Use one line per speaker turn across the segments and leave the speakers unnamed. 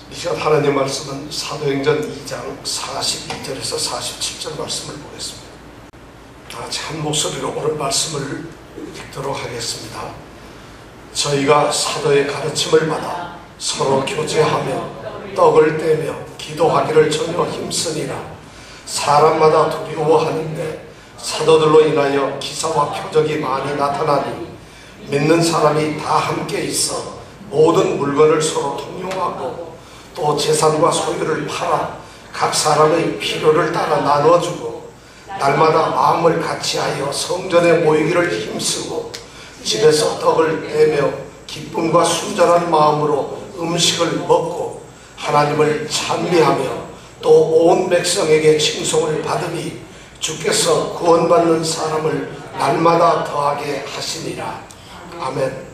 이 시간 하나님의 말씀은 사도행전 2장 42절에서 47절 말씀을 보겠습니다. 다 같이 한 목소리로 오늘 말씀을 읽도록 하겠습니다. 저희가 사도의 가르침을 받아 서로 교제하며 떡을 떼며 기도하기를 전혀 힘쓰니라. 사람마다 두려워하는데 사도들로 인하여 기사와 표적이 많이 나타나니 믿는 사람이 다 함께 있어 모든 물건을 서로 통용하고 또 재산과 소유를 팔아 각 사람의 필요를 따라 나눠주고 날마다 마음을 같이하여 성전에 모이기를 힘쓰고 집에서 떡을 떼며 기쁨과 순전한 마음으로 음식을 먹고 하나님을 찬미하며 또 온 백성에게 칭송을 받으니 주께서 구원받는 사람을 날마다 더하게 하시니라. 아멘.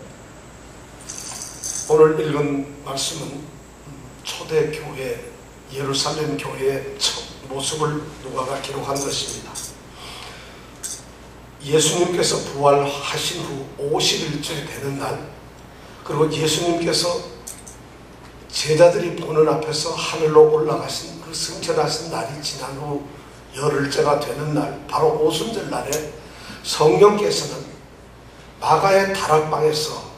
오늘 읽은 말씀은 초대교회 예루살렘 교회의 첫 모습을 누가가 기록한 것입니다. 예수님께서 부활하신 후 50일째 되는 날, 그리고 예수님께서 제자들이 보는 앞에서 하늘로 올라가신 그 승천하신 날이 지난 후 열흘째가 되는 날, 바로 오순절 날에 성령께서는 마가의 다락방에서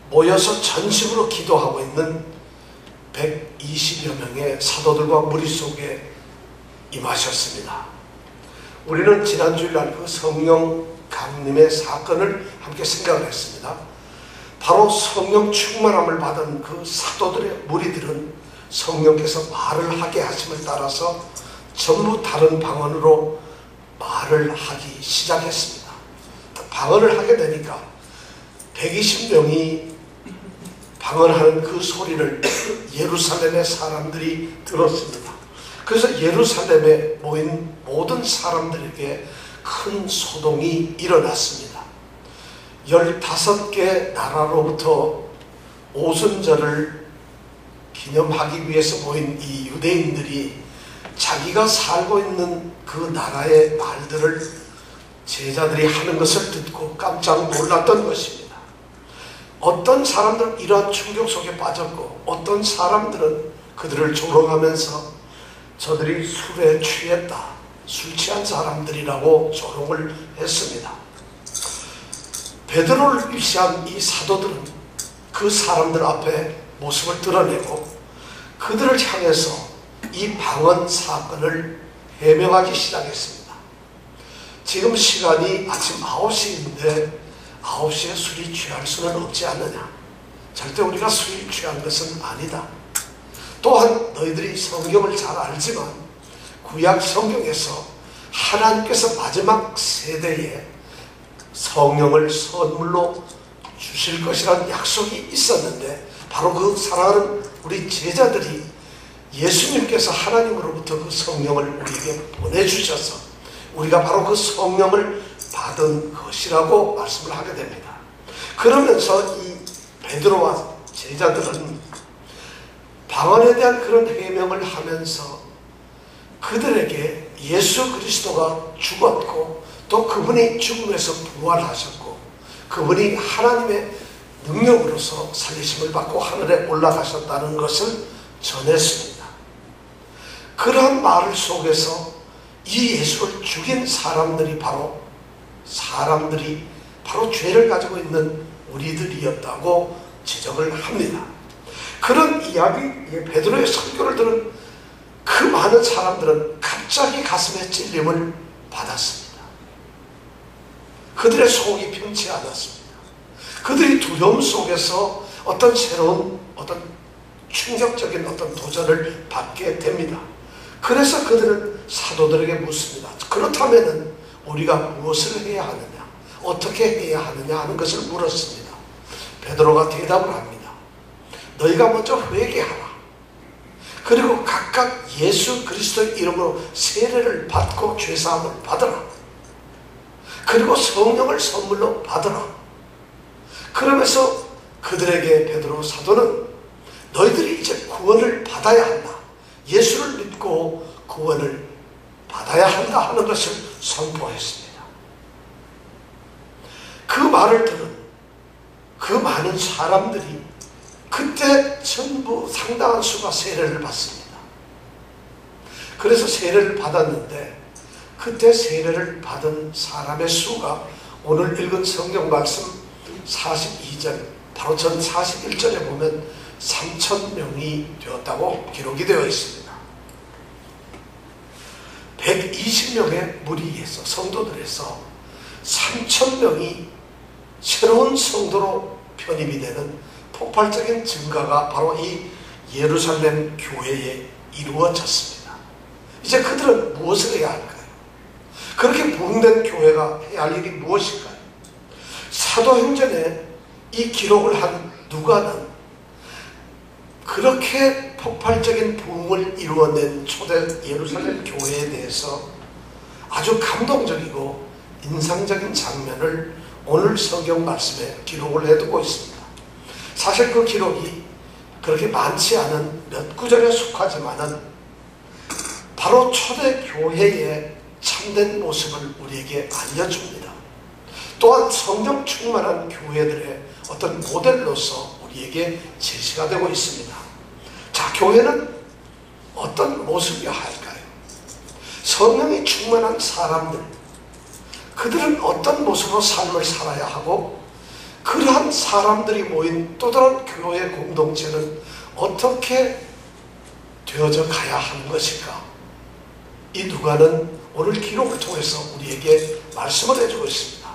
모여서 전심으로 기도하고 있는 120여 명의 사도들과 무리 속에 임하셨습니다. 우리는 지난 주일날 그 성령 강림의 사건을 함께 생각을 했습니다. 바로 성령 충만함을 받은 그 사도들의 무리들은 성령께서 말을 하게 하심을 따라서 전부 다른 방언으로 말을 하기 시작했습니다. 방언을 하게 되니까 120명이 방언하는 그 소리를 예루살렘의 사람들이 들었습니다. 그래서 예루살렘에 모인 모든 사람들에게 큰 소동이 일어났습니다. 15개 나라로부터 오순절을 기념하기 위해서 모인 이 유대인들이 자기가 살고 있는 그 나라의 말들을 제자들이 하는 것을 듣고 깜짝 놀랐던 것입니다. 어떤 사람들은 이러한 충격 속에 빠졌고 어떤 사람들은 그들을 조롱하면서 저들이 술에 취했다, 술 취한 사람들이라고 조롱을 했습니다. 베드로를 위시한 이 사도들은 그 사람들 앞에 모습을 드러내고 그들을 향해서 이 방언 사건을 해명하기 시작했습니다. 지금 시간이 아침 9시인데 9시에 술이 취할 수는 없지 않느냐. 절대 우리가 술이 취한 것은 아니다. 또한 너희들이 성경을 잘 알지만 구약 성경에서 하나님께서 마지막 세대에 성령을 선물로 주실 것이라는 약속이 있었는데 바로 그 사랑하는 우리 제자들이 예수님께서 하나님으로부터 그 성령을 우리에게 보내주셔서 우리가 바로 그 성령을 받은 것이라고 말씀을 하게 됩니다. 그러면서 이 베드로와 제자들은 방언에 대한 그런 해명을 하면서 그들에게 예수 그리스도가 죽었고 또 그분이 죽음에서 부활하셨고 그분이 하나님의 능력으로서 살리심을 받고 하늘에 올라가셨다는 것을 전했습니다. 그러한 말 속에서 이 예수를 죽인 사람들이 바로 죄를 가지고 있는 우리들이었다고 지적을 합니다. 그런 이야기, 베드로의 설교를 들은 그 많은 사람들은 갑자기 가슴에 찔림을 받았습니다. 그들의 속이 편치 않았습니다. 그들이 두려움 속에서 어떤 새로운 어떤 충격적인 어떤 도전을 받게 됩니다. 그래서 그들은 사도들에게 묻습니다. 그렇다면 우리가 무엇을 해야 하느냐, 어떻게 해야 하느냐 하는 것을 물었습니다. 베드로가 대답을 합니다. 너희가 먼저 회개하라. 그리고 각각 예수 그리스도의 이름으로 세례를 받고 죄사함을 받으라. 그리고 성령을 선물로 받으라. 그러면서 그들에게 베드로 사도는 너희들이 이제 구원을 받아야 한다. 예수를 믿고 구원을 받아야 한다 하는 것을 선포했습니다. 그 말을 들은 그 많은 사람들이 그때 전부 상당한 수가 세례를 받습니다. 그래서 세례를 받았는데 그때 세례를 받은 사람의 수가 오늘 읽은 성경 말씀 42절 바로 전 41절에 보면 3,000명이 되었다고 기록이 되어 있습니다. 120명의 무리에서 성도들에서 3,000명이 새로운 성도로 편입이 되는 폭발적인 증가가 바로 이 예루살렘 교회에 이루어졌습니다. 이제 그들은 무엇을 해야 할까요? 그렇게 부흥된 교회가 해야 할 일이 무엇일까요? 사도행전에 이 기록을 한 누가는 그렇게 폭발적인 부흥을 이루어낸 초대 예루살렘 교회에 대해서 아주 감동적이고 인상적인 장면을 오늘 성경 말씀에 기록을 해두고 있습니다. 사실 그 기록이 그렇게 많지 않은 몇 구절에 속하지만은 바로 초대 교회의 참된 모습을 우리에게 알려줍니다. 또한 성령 충만한 교회들의 어떤 모델로서 우리에게 제시가 되고 있습니다. 자, 교회는 어떤 모습이어야 할까요? 성령이 충만한 사람들, 그들은 어떤 모습으로 삶을 살아야 하고 그러한 사람들이 모인 또 다른 교회 공동체는 어떻게 되어져 가야 하는 것일까? 이 누가는 오늘 기록을 통해서 우리에게 말씀을 해주고 있습니다.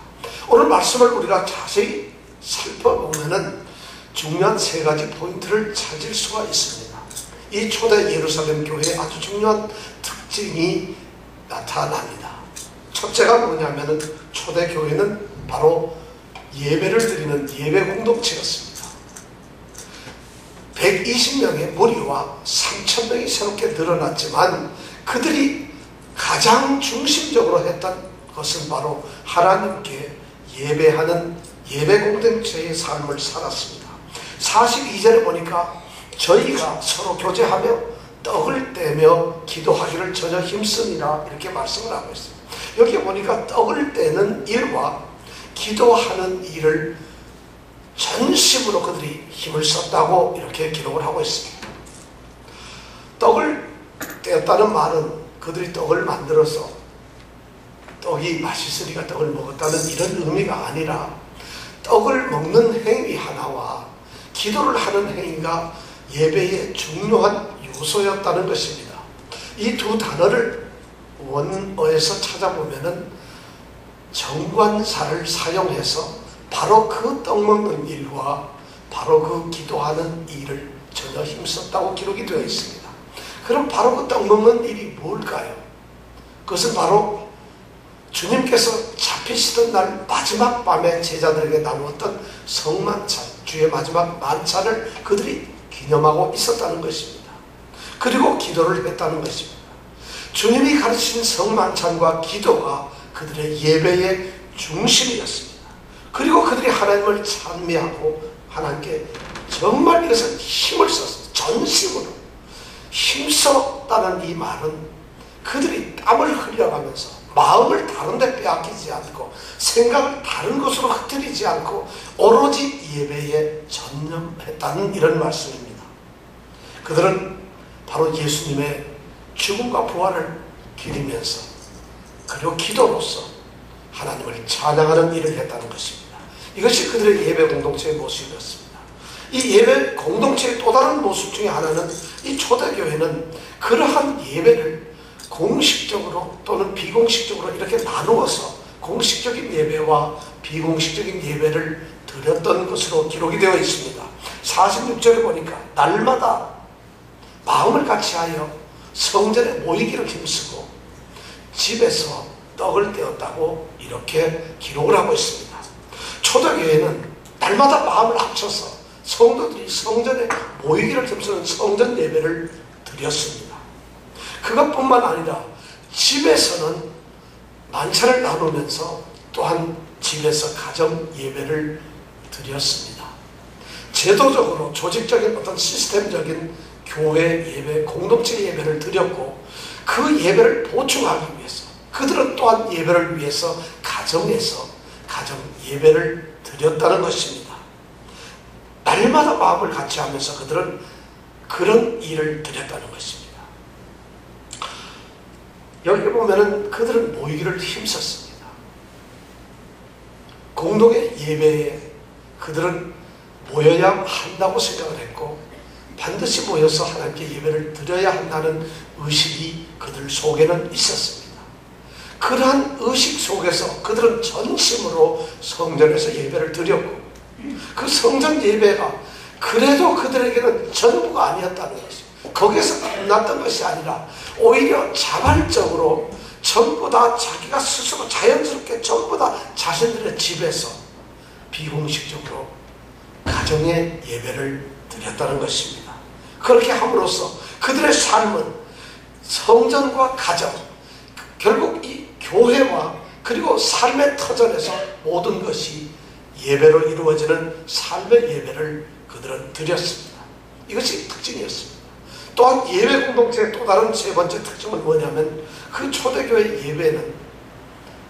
오늘 말씀을 우리가 자세히 살펴보면은 중요한 세 가지 포인트를 찾을 수가 있습니다. 이 초대 예루살렘 교회의 아주 중요한 특징이 나타납니다. 첫째가 뭐냐면은 초대 교회는 바로 예배를 드리는 예배 공동체였습니다. 120명의 무리와 3,000명이 새롭게 늘어났지만 그들이 가장 중심적으로 했던 것은 바로 하나님께 예배하는 예배 공동체의 삶을 살았습니다. 42절에 보니까 저희가 서로 교제하며 떡을 떼며 기도하기를 전혀 힘쓰니라 이렇게 말씀을 하고 있습니다. 여기 보니까 떡을 떼는 일과 기도하는 일을 전심으로 그들이 힘을 썼다고 이렇게 기록을 하고 있습니다. 떡을 떼었다는 말은 그들이 떡을 만들어서 떡이 맛있으니까 떡을 먹었다는 이런 의미가 아니라 떡을 먹는 행위 하나와 기도를 하는 행위가 예배의 중요한 요소였다는 것입니다. 이 두 단어를 원어에서 찾아보면은 정관사를 사용해서 바로 그 떡 먹는 일과 바로 그 기도하는 일을 전혀 힘썼다고 기록이 되어 있습니다. 그럼 바로 그 떡 먹는 일이 뭘까요? 그것은 바로 주님께서 잡히시던 날 마지막 밤에 제자들에게 나누었던 성만찬, 주의 마지막 만찬을 그들이 기념하고 있었다는 것입니다. 그리고 기도를 했다는 것입니다. 주님이 가르친 성만찬과 기도가 그들의 예배의 중심이었습니다. 그리고 그들이 하나님을 찬미하고 하나님께 정말 이것은 힘을 썼습니다. 전심으로 힘썼다는 이 말은 그들이 땀을 흘려가면서 마음을 다른 데 빼앗기지 않고 생각을 다른 곳으로 흩뜨리지 않고 오로지 예배에 전념했다는 이런 말씀입니다. 그들은 바로 예수님의 죽음과 부활을 기리면서 그리고 기도로서 하나님을 찬양하는 일을 했다는 것입니다. 이것이 그들의 예배 공동체의 모습이었습니다. 이 예배 공동체의 또 다른 모습 중에 하나는 이 초대교회는 그러한 예배를 공식적으로 또는 비공식적으로 이렇게 나누어서 공식적인 예배와 비공식적인 예배를 드렸던 것으로 기록이 되어 있습니다. 46절에 보니까 날마다 마음을 같이하여 성전에 모이기를 힘쓰고 집에서 떡을 떼었다고 이렇게 기록을 하고 있습니다. 초대교회는 날마다 마음을 합쳐서 성도들이 성전에 모이기를 힘쓰는 성전 예배를 드렸습니다. 그것뿐만 아니라 집에서는 만찬을 나누면서 또한 집에서 가정 예배를 드렸습니다. 제도적으로 조직적인 어떤 시스템적인 교회 예배, 공동체 예배를 드렸고 그 예배를 보충하기 위해서 그들은 또한 예배를 위해서 가정에서 가정 예배를 드렸다는 것입니다. 날마다 마음을 같이 하면서 그들은 그런 일을 드렸다는 것입니다. 여기 보면은 그들은 모이기를 힘썼습니다. 공동의 예배에 그들은 모여야 한다고 생각을 했고 반드시 모여서 하나님께 예배를 드려야 한다는 의식이 그들 속에는 있었습니다. 그러한 의식 속에서 그들은 전심으로 성전에서 예배를 드렸고 그 성전 예배가 그래도 그들에게는 전부가 아니었다는 것입니다. 거기에서 끝났던 것이 아니라 오히려 자발적으로 전부 다 자기가 스스로 자연스럽게 전부 다 자신들의 집에서 비공식적으로 가정의 예배를 드렸다는 것입니다. 그렇게 함으로써 그들의 삶은 성전과 가정, 결국 이 교회와 그리고 삶의 터전에서 모든 것이 예배로 이루어지는 삶의 예배를 그들은 드렸습니다. 이것이 특징이었습니다. 또한 예배 공동체의 또 다른 세 번째 특징은 뭐냐면 그 초대교회 예배는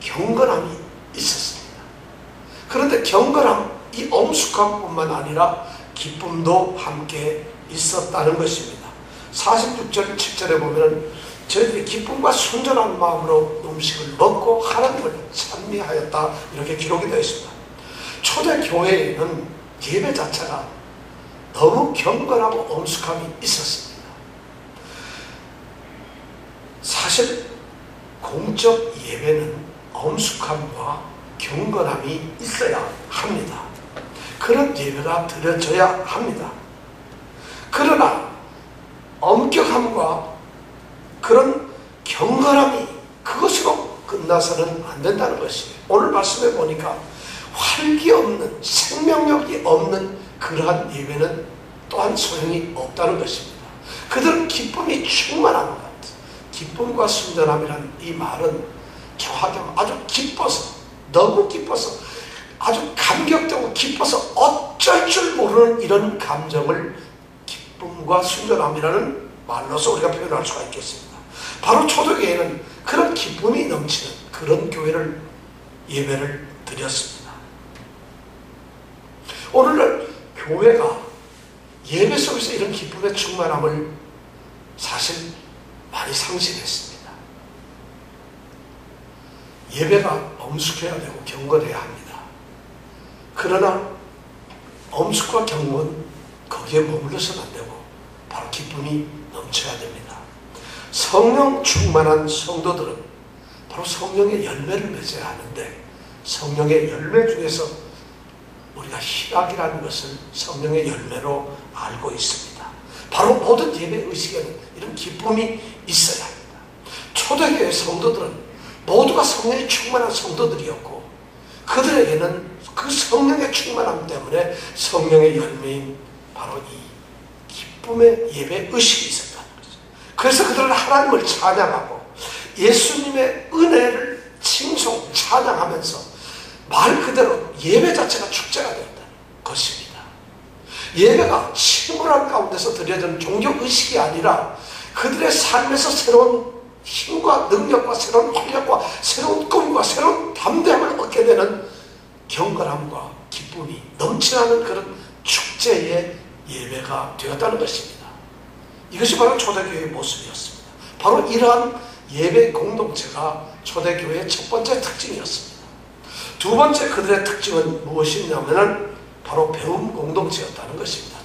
경건함이 있었습니다. 그런데 경건함, 이 엄숙함뿐만 아니라 기쁨도 함께 있었다는 것입니다. 46절 7절에 보면 저희들이 기쁨과 순전한 마음으로 음식을 먹고 하나님을 찬미하였다 이렇게 기록이 되어 있습니다. 초대교회에는 예배 자체가 너무 경건하고 엄숙함이 있었습니다. 사실 공적 예배는 엄숙함과 경건함이 있어야 합니다. 그런 예배가 드려져야 합니다. 그러나 엄격함과 그런 경건함이 그것으로 끝나서는 안 된다는 것이에요. 오늘 말씀해 보니까 활기 없는, 생명력이 없는 그러한 예배는 또한 소용이 없다는 것입니다. 그들은 기쁨이 충만한 것. 기쁨과 순전함이라는 이 말은 정확하게 아주 기뻐서, 너무 기뻐서, 아주 감격되고 기뻐서 어쩔 줄 모르는 이런 감정을 기쁨과 순전함이라는 말로서 우리가 표현할 수가 있겠습니다. 바로 초대교회는 그런 기쁨이 넘치는 그런 교회를 예배를 드렸습니다. 오늘날 교회가 예배 속에서 이런 기쁨의 충만함을 사실 많이 상실했습니다. 예배가 엄숙해야 되고 경건해야 합니다. 그러나 엄숙과 경건 거기에 머물러서는 안 되고 바로 기쁨이 넘쳐야 됩니다. 성령 충만한 성도들은 바로 성령의 열매를 맺어야 하는데 성령의 열매 중에서 우리가 희락이라는 것을 성령의 열매로 알고 있습니다. 바로 모든 예배 의식에는 이런 기쁨이 있어야 합니다. 초대교회 성도들은 모두가 성령이 충만한 성도들이었고 그들에게는 그 성령의 충만함 때문에 성령의 열매인 바로 이 기쁨의 예배 의식이 있었다는 거죠. 그래서 그들은 하나님을 찬양하고 예수님의 은혜를 칭송 찬양하면서 말 그대로 예배 자체가 축제가 되었다는 것입니다. 예배가 침울한 가운데서 드려지는 종교의식이 아니라 그들의 삶에서 새로운 힘과 능력과 새로운 활력과 새로운 꿈과 새로운 담대함을 얻게 되는 경건함과 기쁨이 넘치는 그런 축제의 예배가 되었다는 것입니다. 이것이 바로 초대교회의 모습이었습니다. 바로 이러한 예배 공동체가 초대교회의 첫 번째 특징이었습니다. 두 번째 그들의 특징은 무엇이냐면 바로 배움 공동체였다는 것입니다.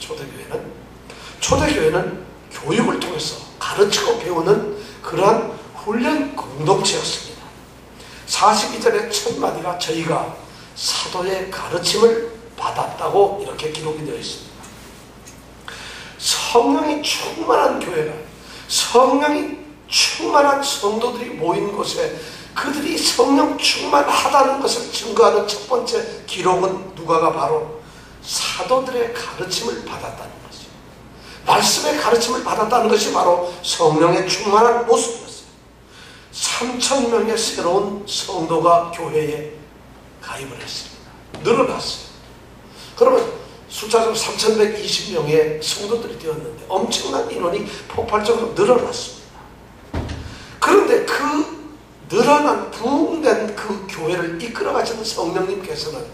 초대교회는 교육을 통해서 가르치고 배우는 그러한 훈련 공동체였습니다. 42절의 첫 마디가 저희가 사도의 가르침을 받았다고 이렇게 기록이 되어 있습니다. 성령이 충만한 교회가, 성령이 충만한 성도들이 모인 곳에 그들이 성령 충만하다는 것을 증거하는 첫 번째 기록은 누가가 바로 사도들의 가르침을 받았다는 것이죠. 말씀의 가르침을 받았다는 것이 바로 성령의 충만한 모습이었어요. 3,000명의 새로운 성도가 교회에 가입을 했습니다. 늘어났어요. 그러면 숫자적으로 3,120명의 성도들이 되었는데 엄청난 인원이 폭발적으로 늘어났습니다. 그런데 그 늘어난 부흥된 그 교회를 이끌어가시는 성령님께서는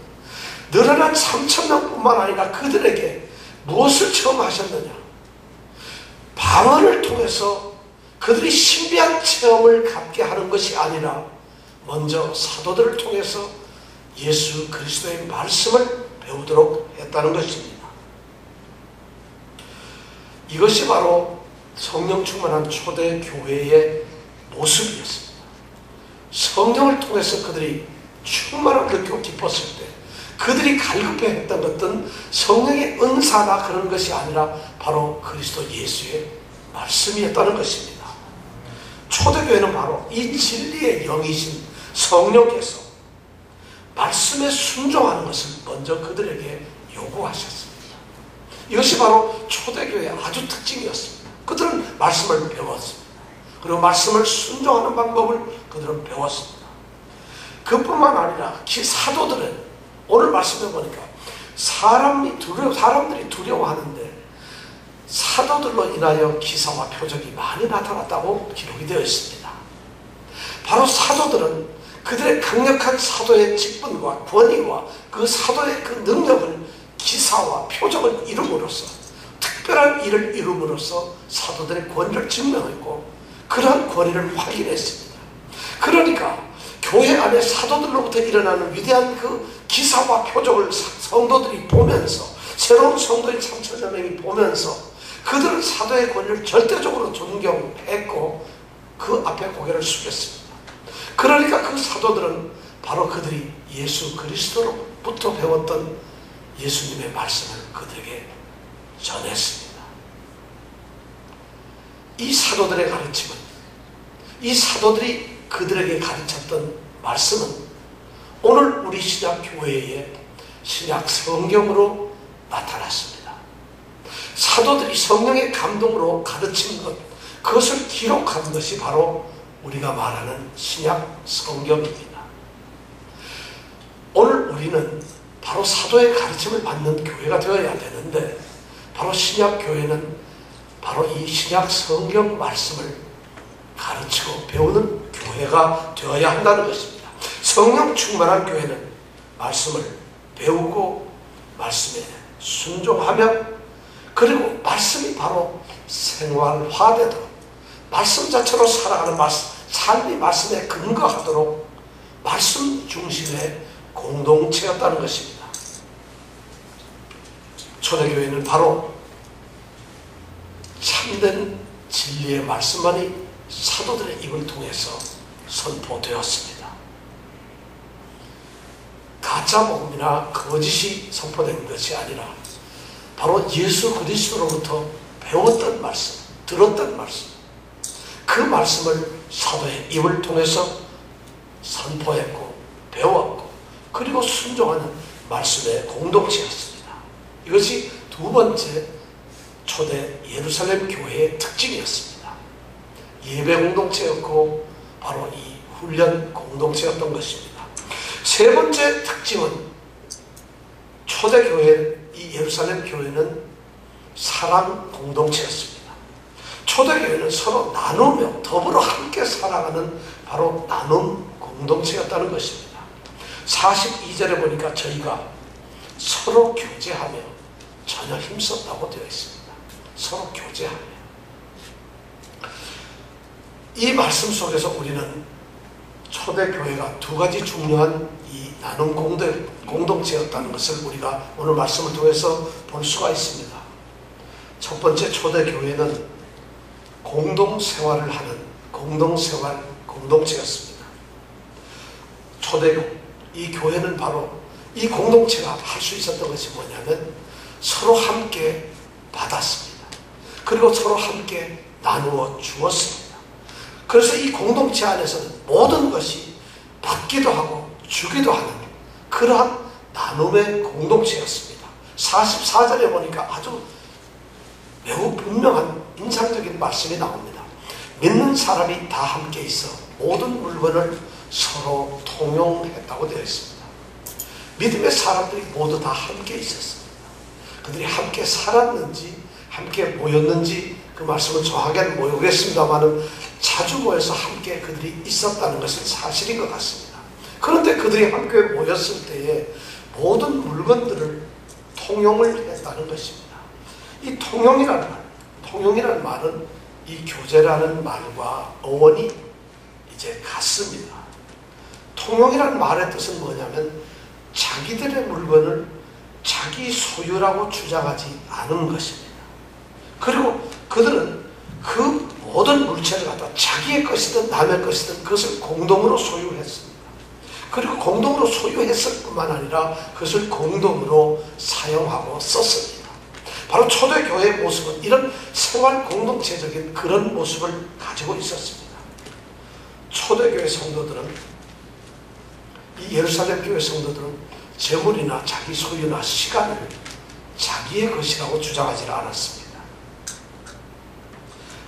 늘어난 3,000명뿐만 아니라 그들에게 무엇을 체험하셨느냐? 방언을 통해서 그들이 신비한 체험을 갖게 하는 것이 아니라 먼저 사도들을 통해서 예수 그리스도의 말씀을 배우도록 했다는 것입니다. 이것이 바로 성령 충만한 초대 교회의 모습이었습니다. 성령을 통해서 그들이 충만함을 느끼고 기뻤을 때 그들이 갈급해했던 것은 성령의 은사나 그런 것이 아니라 바로 그리스도 예수의 말씀이었다는 것입니다. 초대교회는 바로 이 진리의 영이신 성령께서 말씀에 순종하는 것을 먼저 그들에게 요구하셨습니다. 이것이 바로 초대교회의 아주 특징이었습니다. 그들은 말씀을 배웠습니다. 그리고 말씀을 순종하는 방법을 그들은 배웠습니다. 그뿐만 아니라 사도들은 오늘 말씀해 보니까 사람들이 두려워하는데 사도들로 인하여 기사와 표적이 많이 나타났다고 기록이 되어 있습니다. 바로 사도들은 그들의 강력한 사도의 직분과 권위와 그 사도의 그 능력을 기사와 표적을 이룸으로써 특별한 일을 이룸으로써 사도들의 권위를 증명했고 그러한 권위를 확인했습니다. 그러니까 교회 안에 사도들로부터 일어나는 위대한 그 기사와 표적을 성도들이 보면서 새로운 성도의 3천여 명이 보면서 그들은 사도의 권위를 절대적으로 존경했고 그 앞에 고개를 숙였습니다. 그러니까 그 사도들은 바로 그들이 예수 그리스도로부터 배웠던 예수님의 말씀을 그들에게 전했습니다. 이 사도들의 가르침은 이 사도들이 그들에게 가르쳤던 말씀은 오늘 우리 신약 교회의 신약 성경으로 나타났습니다. 사도들이 성령의 감동으로 가르친 것, 그것을 기록한 것이 바로 우리가 말하는 신약 성경입니다. 오늘 우리는 바로 사도의 가르침을 받는 교회가 되어야 되는데 바로 신약 교회는 바로 이 신약 성경 말씀을 가르치고 배우는 교회가 되어야 한다는 것입니다. 성령 충만한 교회는 말씀을 배우고 말씀에 순종하며 그리고 말씀이 바로 생활화되도록 말씀 자체로 살아가는 삶이 말씀에 근거하도록 말씀 중심의 공동체였다는 것입니다. 초대교회는 바로 참된 진리의 말씀만이 사도들의 입을 통해서 선포되었습니다. 가짜 복음이나 거짓이 선포된 것이 아니라 바로 예수 그리스도로부터 배웠던 말씀, 들었던 말씀, 그 말씀을 사도의 입을 통해서 선포했고 배웠고 그리고 순종하는 말씀의 공동체였습니다. 이것이 두 번째 초대 예루살렘 교회의 특징이었습니다. 예배 공동체였고 바로 이 훈련 공동체였던 것입니다. 세 번째 특징은 초대교회, 이 예루살렘 교회는 사랑 공동체였습니다. 초대교회는 서로 나누며 더불어 함께 살아가는 바로 나눔 공동체였다는 것입니다. 42절에 보니까 저희가 서로 교제하며 전혀 힘썼다고 되어 있습니다. 서로 교제하며. 이 말씀 속에서 우리는 초대교회가 두 가지 중요한 이 나눔 공동체였다는 것을 우리가 오늘 말씀을 통해서 볼 수가 있습니다. 첫 번째 초대교회는 공동생활을 하는 공동생활 공동체였습니다. 이 교회는 바로 이 공동체가 할 수 있었던 것이 뭐냐면 서로 함께 받았습니다. 그리고 서로 함께 나누어 주었습니다. 그래서 이 공동체 안에서는 모든 것이 받기도 하고 주기도 하는 그러한 나눔의 공동체였습니다. 44절에 보니까 아주 매우 분명한 인상적인 말씀이 나옵니다. 믿는 사람이 다 함께 있어 모든 물건을 서로 통용했다고 되어 있습니다. 믿음의 사람들이 모두 다 함께 있었습니다. 그들이 함께 살았는지 함께 모였는지 그 말씀은 정확하게는 모르겠습니다만은 자주 모여서 함께 그들이 있었다는 것은 사실인 것 같습니다. 그런데 그들이 함께 모였을 때에 모든 물건들을 통용을 했다는 것입니다. 이 통용이라는 말은 이 교제라는 말과 어원이 이제 같습니다. 통용이라는 말의 뜻은 뭐냐면 자기들의 물건을 자기 소유라고 주장하지 않은 것입니다. 그리고 그들은 그 모든 물체를 갖다 자기의 것이든 남의 것이든 그것을 공동으로 소유했습니다. 그리고 공동으로 소유했을 뿐만 아니라 그것을 공동으로 사용하고 썼습니다. 바로 초대교회의 모습은 이런 생활 공동체적인 그런 모습을 가지고 있었습니다. 초대교회 성도들은, 이 예루살렘 교회 성도들은 재물이나 자기 소유나 시간을 자기의 것이라고 주장하지 않았습니다.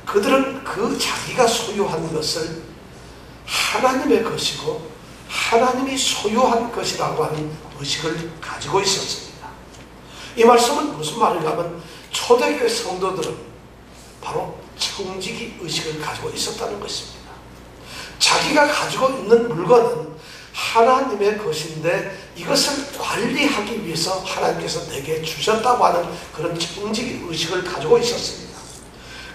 그들은 그 자기가 소유한 것을 하나님의 것이고 하나님이 소유한 것이라고 하는 의식을 가지고 있었습니다. 이 말씀은 무슨 말인가 하면 초대교회 성도들은 바로 청지기 의식을 가지고 있었다는 것입니다. 자기가 가지고 있는 물건은 하나님의 것인데 이것을 관리하기 위해서 하나님께서 내게 주셨다고 하는 그런 청지기 의식을 가지고 있었습니다.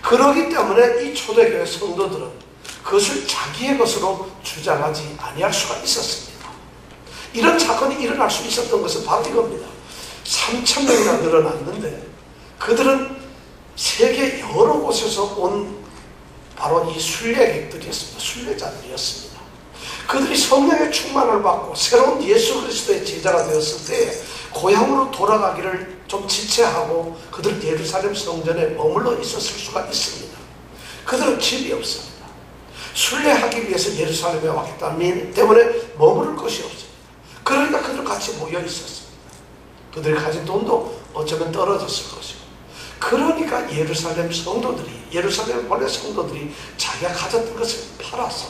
그렇기 때문에 이 초대교회 성도들은 그것을 자기의 것으로 주장하지 아니할 수가 있었습니다. 이런 사건이 일어날 수 있었던 것은 바로 이겁니다. 3,000명이나 늘어났는데 그들은 세계 여러 곳에서 온 바로 이 순례객들이었습니다. 순례자들이었습니다. 그들이 성령의 충만을 받고 새로운 예수 그리스도의 제자가 되었을 때 고향으로 돌아가기를 좀 지체하고 그들은 예루살렘 성전에 머물러 있었을 수가 있습니다. 그들은 집이 없습니다. 순례하기 위해서 예루살렘에 왔기 때문에 머무를 것이 없습니다. 그러니까 그들 같이 모여 있었습니다. 그들이 가진 돈도 어쩌면 떨어졌을 것이고, 그러니까 예루살렘 본래 성도들이 자기가 가졌던 것을 팔아서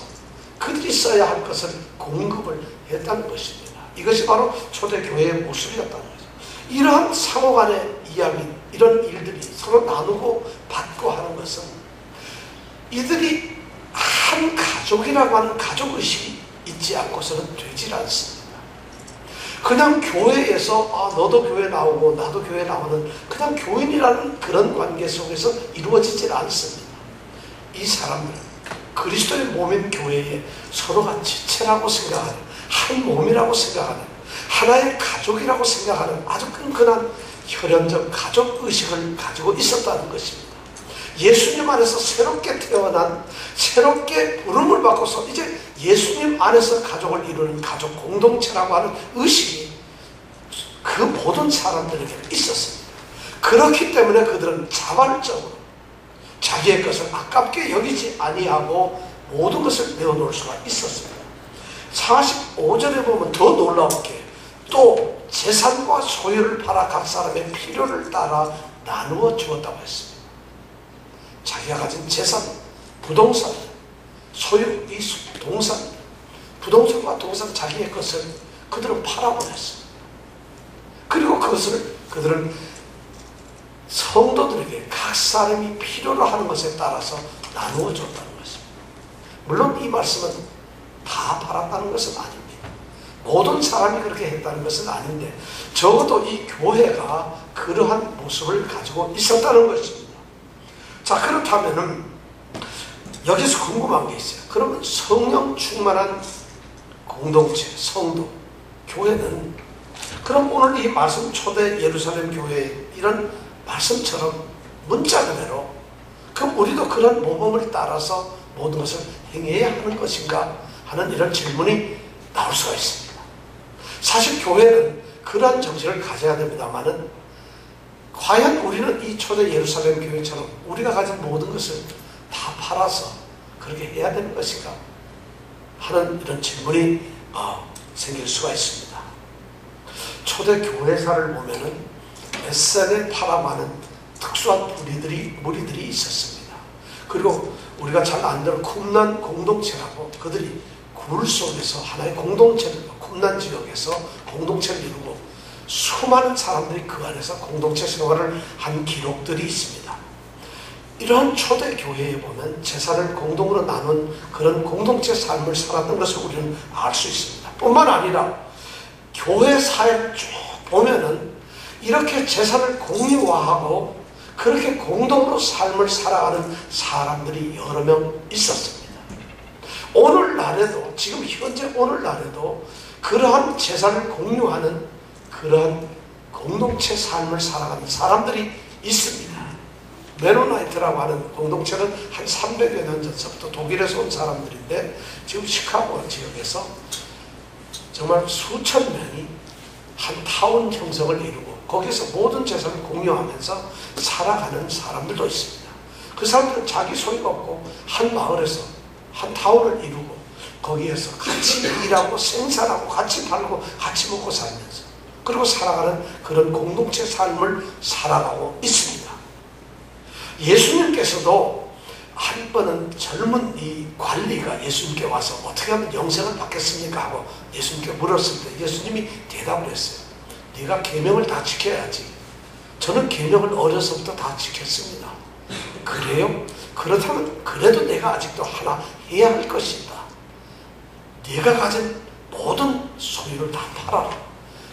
그들이 써야 할 것을 공급을 했다는 것입니다. 이것이 바로 초대교회의 모습이었다는 거죠. 이러한 상호간의 이야기, 이런 일들이 서로 나누고 받고 하는 것은 이들이 한 가족이라고 하는 가족의식이 있지 않고서는 되질 않습니다. 그냥 교회에서 너도 교회 나오고 나도 교회 나오는 그냥 교인이라는 그런 관계 속에서 이루어지질 않습니다. 이 사람들은 그리스도의 몸인 교회에 서로가 지체라고 생각하는, 한 몸이라고 생각하는, 하나의 가족이라고 생각하는 아주 끈끈한 혈연적 가족의식을 가지고 있었다는 것입니다. 예수님 안에서 새롭게 태어난, 새롭게 부름을 받고서 이제 예수님 안에서 가족을 이루는 가족 공동체라고 하는 의식이 그 모든 사람들에게 있었습니다. 그렇기 때문에 그들은 자발적으로 자기의 것을 아깝게 여기지 아니하고 모든 것을 내어놓을 수가 있었습니다. 45절에 보면 더 놀라운 게 또 재산과 소유를 팔아 각 사람의 필요를 따라 나누어 주었다고 했습니다. 자기가 가진 재산, 부동산, 소유, 이 동산, 부동산과 동산 자기의 것을 그들은 팔아버렸습니다. 그리고 그것을 그들은 성도들에게 각 사람이 필요로 하는 것에 따라서 나누어 줬다는 것입니다. 물론 이 말씀은 다 팔았다는 것은 아닙니다. 모든 사람이 그렇게 했다는 것은 아닌데 적어도 이 교회가 그러한 모습을 가지고 있었다는 것입니다. 자, 그렇다면은 여기서 궁금한 게 있어요. 그러면 성령 충만한 공동체, 성도, 교회는 그럼 오늘 이 말씀 초대 예루살렘 교회 이런 말씀처럼 문자 그대로 그럼 우리도 그런 모범을 따라서 모든 것을 행해야 하는 것인가 하는 이런 질문이 나올 수가 있습니다. 사실 교회는 그러한 정신을 가져야 됩니다만은 과연 우리는 이 초대 예루살렘 교회처럼 우리가 가진 모든 것을 다 팔아서 그렇게 해야 되는 것인가 하는 이런 질문이 생길 수가 있습니다. 초대 교회사를 보면은 에센에 팔아가는 특수한 무리들이 있었습니다. 그리고 우리가 잘 아는 쿰난 공동체라고 그들이 굴 속에서 하나의 공동체를, 쿰난 지역에서 공동체를 이루고 수많은 사람들이 그 안에서 공동체 생활을 한 기록들이 있습니다. 이러한 초대 교회에 보면 재산을 공동으로 나눈 그런 공동체 삶을 살았던 것을 우리는 알 수 있습니다. 뿐만 아니라 교회 사회를 쭉 보면은 이렇게 재산을 공유화하고 그렇게 공동으로 삶을 살아가는 사람들이 여러 명 있었습니다. 오늘날에도, 지금 현재 오늘날에도 그러한 재산을 공유하는 그러한 공동체 삶을 살아가는 사람들이 있습니다. 메노나이트라고 하는 공동체는 한 300여 년 전서부터 독일에서 온 사람들인데, 지금 시카고 지역에서 정말 수천 명이 한 타운 형성을 이루고 거기서 모든 재산을 공유하면서 살아가는 사람들도 있습니다. 그 사람들은 자기 소유가 없고 한 마을에서 한 타운을 이루고 거기에서 같이 일하고 생산하고 같이 팔고 같이 먹고 살면서 그리고 살아가는 그런 공동체 삶을 살아가고 있습니다. 예수님께서도 한 번은 젊은 이 관리가 예수님께 와서 어떻게 하면 영생을 받겠습니까? 하고 예수님께 물었을 때 예수님이 대답을 했어요. 네가 계명을 다 지켜야지. 저는 계명을 어려서부터 다 지켰습니다. 그래요? 그렇다면 그래도 내가 아직도 하나 해야 할 것이다. 네가 가진 모든 소유를 다 팔아라.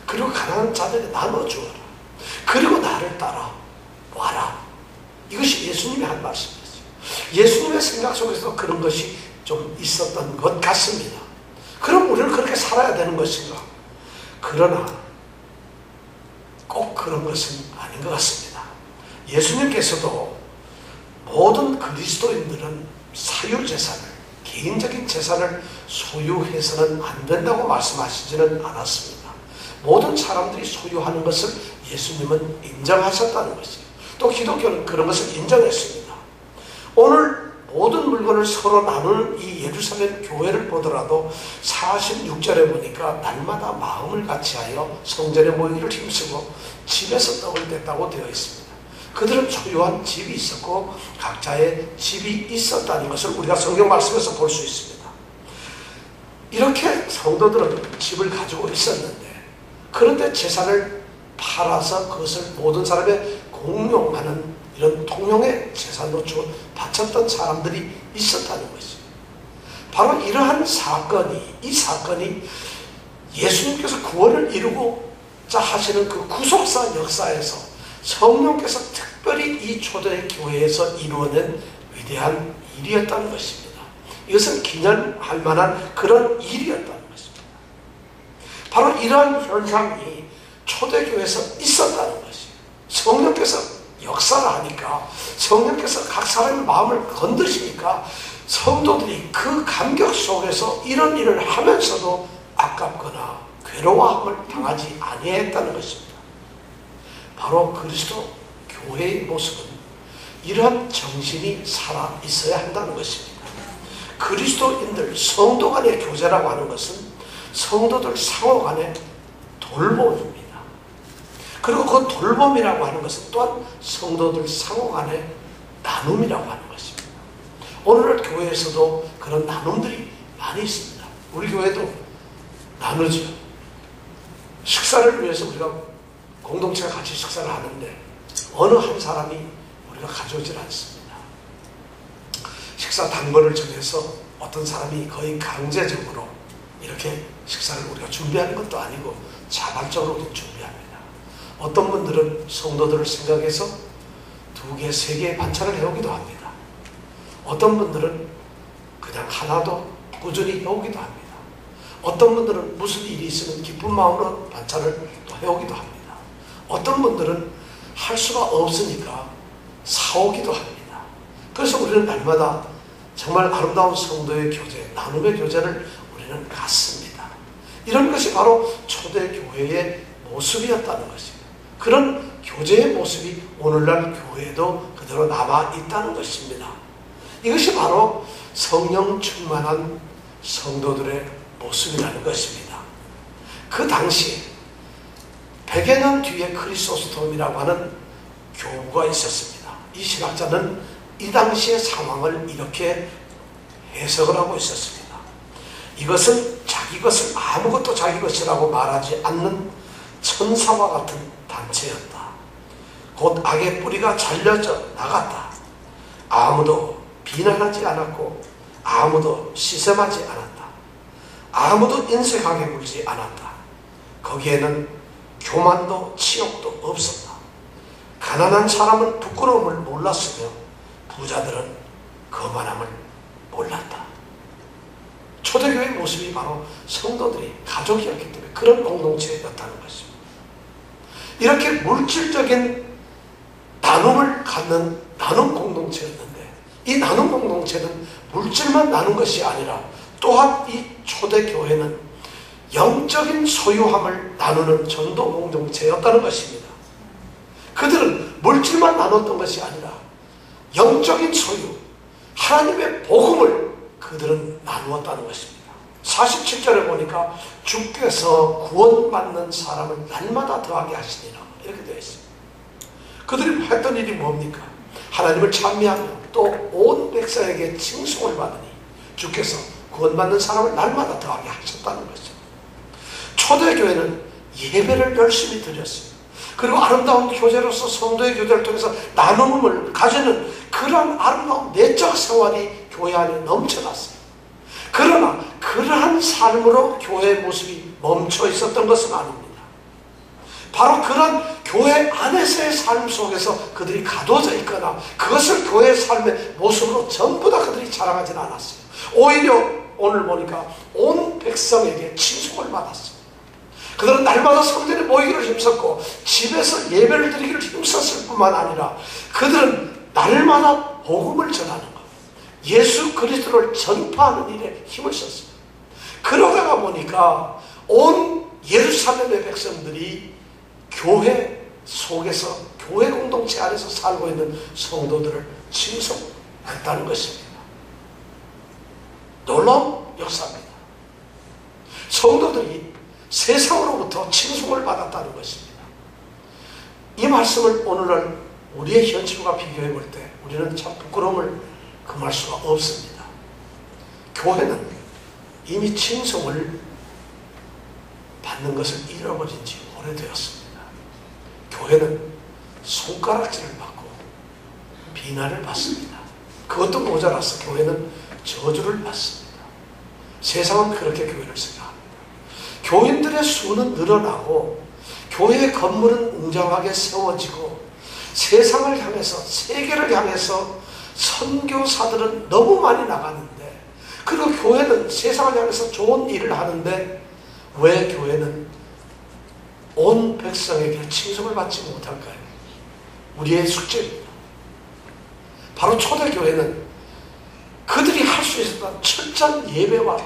그리고 가난한 자들에게 나눠주어라. 그리고 나를 따라 와라. 이것이 예수님이 한 말씀이었어요. 예수님의 생각 속에서 그런 것이 좀 있었던 것 같습니다. 그럼 우리는 그렇게 살아야 되는 것인가? 그러나 꼭 그런 것은 아닌 것 같습니다. 예수님께서도 모든 그리스도인들은 사유재산을, 개인적인 재산을 소유해서는 안 된다고 말씀하시지는 않았습니다. 모든 사람들이 소유하는 것을 예수님은 인정하셨다는 것이에요. 또 기독교는 그런 것을 인정했습니다. 오늘 모든 물건을 서로 나누는 이 예루살렘 교회를 보더라도 46절에 보니까 날마다 마음을 같이하여 성전에 모이기를 힘쓰고 집에서 떡을 뗐다고 되어 있습니다. 그들은 소유한 집이 있었고 각자의 집이 있었다는 것을 우리가 성경 말씀에서 볼 수 있습니다. 이렇게 성도들은 집을 가지고 있었는데, 그런데 재산을 팔아서 그것을 모든 사람의 공용하는 이런 통용의 재산으로 바쳤던 사람들이 있었다는 것이죠. 바로 이러한 사건이, 이 사건이 예수님께서 구원을 이루고자 하시는 그 구속사 역사에서 성령께서 특별히 이 초대 교회에서 이루어낸 위대한 일이었다는 것입니다. 이것은 기념할 만한 그런 일이었다는 것입니다. 바로 이러한 현상이 초대교회에서 있었다는 것이에요. 성령께서 역사를 하니까, 성령께서 각 사람의 마음을 건드시니까 성도들이 그 감격 속에서 이런 일을 하면서도 아깝거나 괴로워함을 당하지 아니했다는 것입니다. 바로 그리스도 교회의 모습은 이러한 정신이 살아 있어야 한다는 것입니다. 그리스도인들, 성도 간의 교제라고 하는 것은 성도들 상호 간의 돌봄입니다. 그리고 그 돌봄이라고 하는 것은 또한 성도들 상호 간의 나눔이라고 하는 것입니다. 오늘날 교회에서도 그런 나눔들이 많이 있습니다. 우리 교회도 나누죠. 식사를 위해서 우리가 공동체가 같이 식사를 하는데 어느 한 사람이 우리가 가져오질 않습니다. 식사 단번을 정해서 어떤 사람이 거의 강제적으로 이렇게 식사를 우리가 준비하는 것도 아니고 자발적으로 준비합니다. 어떤 분들은 성도들을 생각해서 2개, 3개의 반찬을 해오기도 합니다. 어떤 분들은 그냥 하나도 꾸준히 해오기도 합니다. 어떤 분들은 무슨 일이 있으면 기쁜 마음으로 반찬을 또 해오기도 합니다. 어떤 분들은 할 수가 없으니까 사오기도 합니다. 그래서 우리는 날마다 정말 아름다운 성도의 교제, 나눔의 교제를 우리는 갖습니다. 이런 것이 바로 초대교회의 모습이었다는 것이에요. 그런 교제의 모습이 오늘날 교회에도 그대로 남아있다는 것입니다. 이것이 바로 성령 충만한 성도들의 모습이라는 것입니다. 그 당시에 100여 년 뒤에 크리소스톰이라고 하는 교부가 있었습니다. 이 신학자는 이 당시의 상황을 이렇게 해석을 하고 있었습니다. 이것은 자기 것을 아무것도 자기 것이라고 말하지 않는 천사와 같은 단체였다. 곧 악의 뿌리가 잘려져 나갔다. 아무도 비난하지 않았고 아무도 시샘하지 않았다. 아무도 인색하게 굴지 않았다. 거기에는 교만도 치욕도 없었다. 가난한 사람은 부끄러움을 몰랐으며 부자들은 거만함을 몰랐다. 초대교회의 모습이 바로 성도들이 가족이었기 때문에 그런 공동체였다는 것입니다. 이렇게 물질적인 나눔을 갖는 나눔 공동체였는데, 이 나눔 공동체는 물질만 나눈 것이 아니라 또한 이 초대교회는 영적인 소유함을 나누는 전도 공동체였다는 것입니다. 그들은 물질만 나눴던 것이 아니라 영적인 소유, 하나님의 복음을 그들은 나누었다는 것입니다. 47절에 보니까 주께서 구원받는 사람을 날마다 더하게 하시니라 이렇게 되어 있습니다. 그들이 했던 일이 뭡니까? 하나님을 찬미하며 또 온 백성에게 칭송을 받으니 주께서 구원받는 사람을 날마다 더하게 하셨다는 것이죠. 초대교회는 예배를 열심히 드렸습니다. 그리고 아름다운 교제로서 성도의 교제를 통해서 나눔을 가지는 그러한 아름다운 내적 생활이 교회 안에 넘쳐났어요. 그러나 그러한 삶으로 교회의 모습이 멈춰 있었던 것은 아닙니다. 바로 그런 교회 안에서의 삶 속에서 그들이 가둬져 있거나 그것을 교회의 삶의 모습으로 전부 다 그들이 자랑하지는 않았어요. 오히려 오늘 보니까 온 백성에게 칭송을 받았어요. 그들은 날마다 성전에 모이기를 힘썼고 집에서 예배를 드리기를 힘썼을 뿐만 아니라 그들은 날마다 복음을 전하는 것, 예수 그리스도를 전파하는 일에 힘을 썼습니다. 그러다가 보니까 온 예루살렘의 백성들이 교회 속에서, 교회 공동체 안에서 살고 있는 성도들을 칭송했다는 것입니다. 놀라운 역사입니다. 성도들이 세상으로부터 칭송을 받았다는 것입니다. 이 말씀을 오늘날 우리의 현실과 비교해 볼 때 우리는 참 부끄러움을 금할 수가 없습니다. 교회는 이미 칭송을 받는 것을 잃어버린 지 오래되었습니다. 교회는 손가락질을 받고 비난을 받습니다. 그것도 모자라서 교회는 저주를 받습니다. 세상은 그렇게 교회를 생각합니다. 교인들의 수는 늘어나고 교회의 건물은 웅장하게 세워지고 세상을 향해서, 세계를 향해서 선교사들은 너무 많이 나가는데, 그리고 교회는 세상을 향해서 좋은 일을 하는데 왜 교회는 온 백성에게 칭송을 받지 못할까요? 우리의 숙제입니다. 바로 초대교회는 그들이 할 수 있었던 철저한 예배와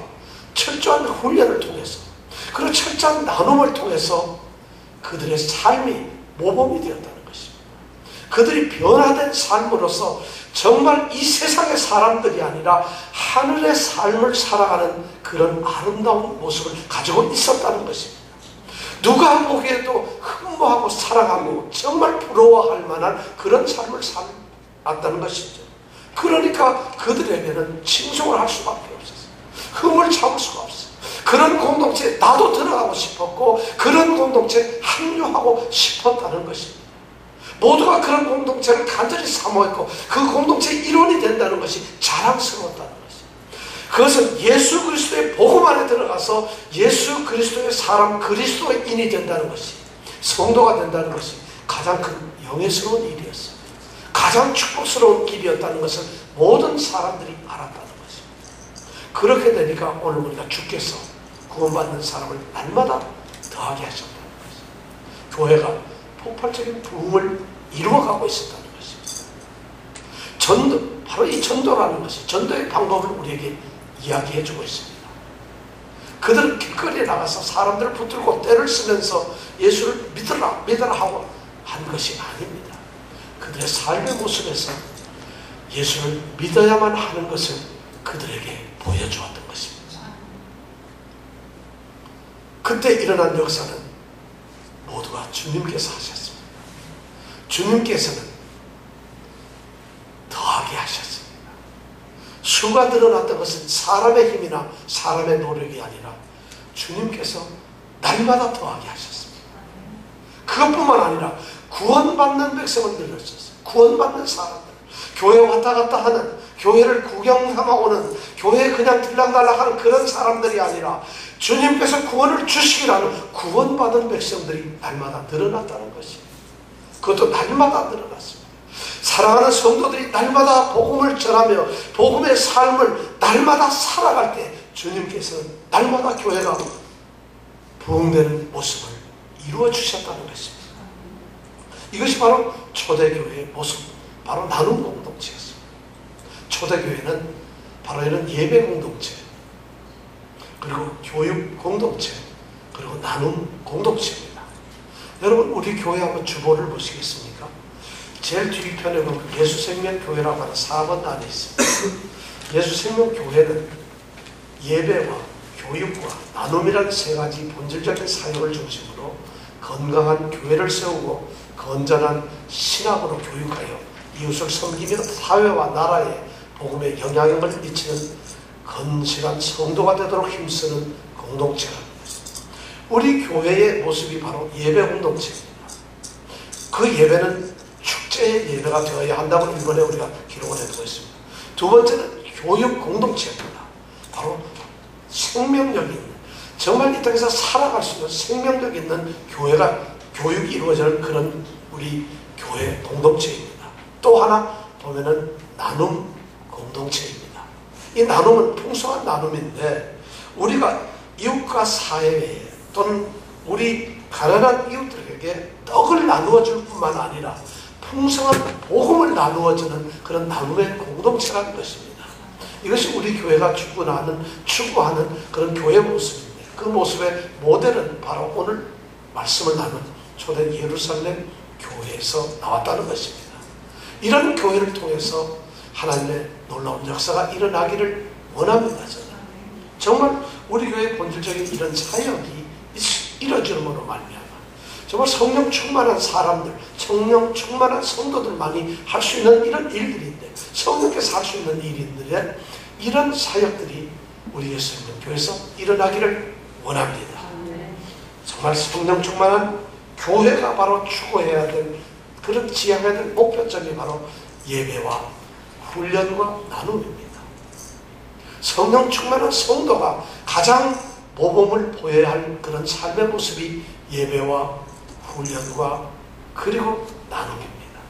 철저한 훈련을 통해서, 그리고 철저한 나눔을 통해서 그들의 삶이 모범이 되었다는 것입니다. 그들이 변화된 삶으로서 정말 이 세상의 사람들이 아니라 하늘의 삶을 살아가는 그런 아름다운 모습을 가지고 있었다는 것입니다. 누가 보기에도 흠모하고 사랑하고 정말 부러워할 만한 그런 삶을 살았다는 것이죠. 그러니까 그들에게는 칭송을 할 수밖에 없었어요. 흠을 참을 수가 없어요. 그런 공동체에 나도 들어가고 싶었고 그런 공동체에 합류하고 싶었다는 것입니다. 모두가 그런 공동체를 간절히 사모했고 그 공동체의 일원이 된다는 것이 자랑스러웠다는 것입니다. 그것은 예수 그리스도의 복음 안에 들어가서 예수 그리스도의 사람, 그리스도인이 된다는 것이, 성도가 된다는 것이 가장 큰 영예스러운 일이었어요. 가장 축복스러운 길이었다는 것을 모든 사람들이 알았다는 것입니다. 그렇게 되니까 오늘 우리가 주께서 구원받는 사람을 날마다 더하게 하셨다는 것입니다. 교회가 폭발적인 부흥을 이루어가고 있었다는 것입니다. 전도, 바로 이 전도라는 것이, 전도의 방법을 우리에게 이야기해주고 있습니다. 그들은 길거리에 나가서 사람들을 붙들고 떼를 쓰면서 예수를 믿어라 하고 한 것이 아닙니다. 그들의 삶의 모습에서 예수를 믿어야만 하는 것을 그들에게 보여주었던 것입니다. 그때 일어난 역사는 모두가 주님께서 하셨습니다. 주님께서는 더하게 하셨습니다. 수가 늘어났던 것은 사람의 힘이나 사람의 노력이 아니라 주님께서 날마다 더하게 하셨습니다. 그것뿐만 아니라 구원받는 백성을 늘렸었어요. 구원받는 사람들, 교회 왔다 갔다 하는, 교회를 구경 삼아 오는, 교회에 그냥 들락날락하는 그런 사람들이 아니라 주님께서 구원을 주시기라는 구원받은 백성들이 날마다 늘어났다는 것입니다. 그것도 날마다 늘어났습니다. 사랑하는 성도들이 날마다 복음을 전하며 복음의 삶을 날마다 살아갈 때 주님께서는 날마다 교회가 부흥되는 모습을 이루어 주셨다는 것입니다. 이것이 바로 초대교회의 모습, 바로 나눔 공동체였습니다. 초대교회는 바로 이런 예배 공동체, 그리고 교육 공동체, 그리고 나눔 공동체입니다. 여러분, 우리 교회 한번 주보를 보시겠습니까? 제일 뒤편에 보면 예수생명교회라고 하는 4번 안에 있습니다. 예수생명교회는 예배와 교육과 나눔이라는 세 가지 본질적인 사역을 중심으로 건강한 교회를 세우고 건전한 신학으로 교육하여 이웃을 섬기며 사회와 나라에 복음의 영향력을 미치는 건실한 성도가 되도록 힘쓰는 공동체랍니다. 우리 교회의 모습이 바로 예배 공동체입니다. 그 예배는 축제의 예배가 되어야 한다고 1번에 우리가 기록을 해두고 있습니다. 두 번째는 교육 공동체입니다. 바로 생명력 있는, 정말 이 땅에서 살아갈 수 있는 생명력 있는 교육이 이루어지는 그런 우리 교회 공동체입니다. 또 하나 보면은 나눔 공동체입니다. 이 나눔은 풍성한 나눔인데 우리가 이웃과 사회에 또는 우리 가난한 이웃들에게 떡을 나누어 줄 뿐만 아니라 풍성한 복음을 나누어 주는 그런 나눔의 공동체라는 것입니다. 이것이 우리 교회가 추구하는 그런 교회 모습인데 그 모습의 모델은 바로 오늘 말씀을 나눈 초대 예루살렘 교회에서 나왔다는 것입니다. 이런 교회를 통해서 하나님의 놀라운 역사가 일어나기를 원합니다. 저는 정말 우리 교회의 본질적인 이런 사역이 이루어지므로 말미암아 정말 성령 충만한 사람들, 성령 충만한 성도들만이 할 수 있는 이런 일들인데, 성령께서 할 수 있는 일인데 이런 사역들이 우리 예수님교회에서 일어나기를 원합니다. 정말 성령 충만한 교회가 바로 추구해야 될, 그런 지향해야 될 목표점이 바로 예배와 훈련과 나눔입니다. 성령 충만한 성도가 가장 모범을 보여야 할 그런 삶의 모습이 예배와 훈련과 그리고 나눔입니다.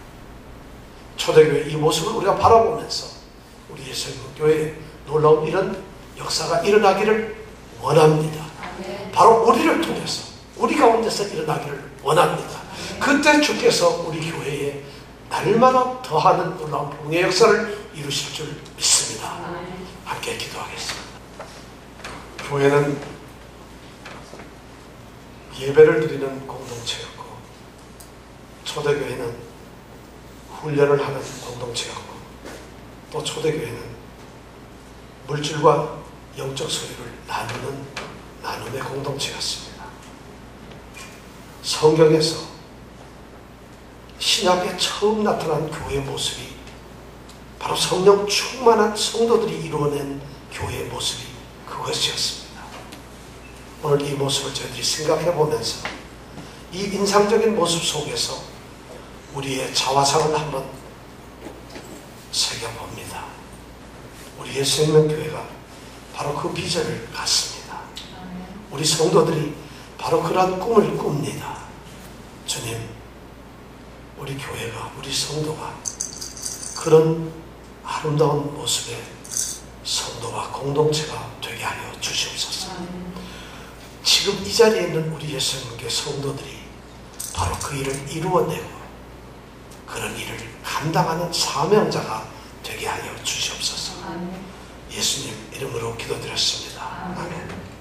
초대교회 이 모습을 우리가 바라보면서 우리 예수님교회에 놀라운 이런 역사가 일어나기를 원합니다. 바로 우리를 통해서 우리 가운데서 일어나기를 원합니다. 그때 주께서 우리 교회에 날마다 더하는 놀라운 부흥의 역사를 이루실 줄 믿습니다. 함께 기도하겠습니다. 교회는 예배를 드리는 공동체였고 초대교회는 훈련을 하는 공동체였고 또 초대교회는 물질과 영적 소유를 나누는 나눔의 공동체였습니다. 성경에서 신약에 처음 나타난 교회의 모습이 바로 성령 충만한 성도들이 이루어낸 교회의 모습이 그것이었습니다. 오늘 이 모습을 저희들이 생각해 보면서 이 인상적인 모습 속에서 우리의 자화상을 한번 새겨봅니다. 우리의 생명교회가 바로 그 비전을 갖습니다. 우리 성도들이 바로 그러한 꿈을 꿉니다. 주님, 우리 교회가, 우리 성도가 그런 아름다운 모습의 성도와 공동체가 되게 하여 주시옵소서. 지금 이 자리에 있는 우리 예수님께 성도들이 바로 그 일을 이루어내고 그런 일을 감당하는 사명자가 되게 하여 주시옵소서. 예수님 이름으로 기도드렸습니다. 아멘.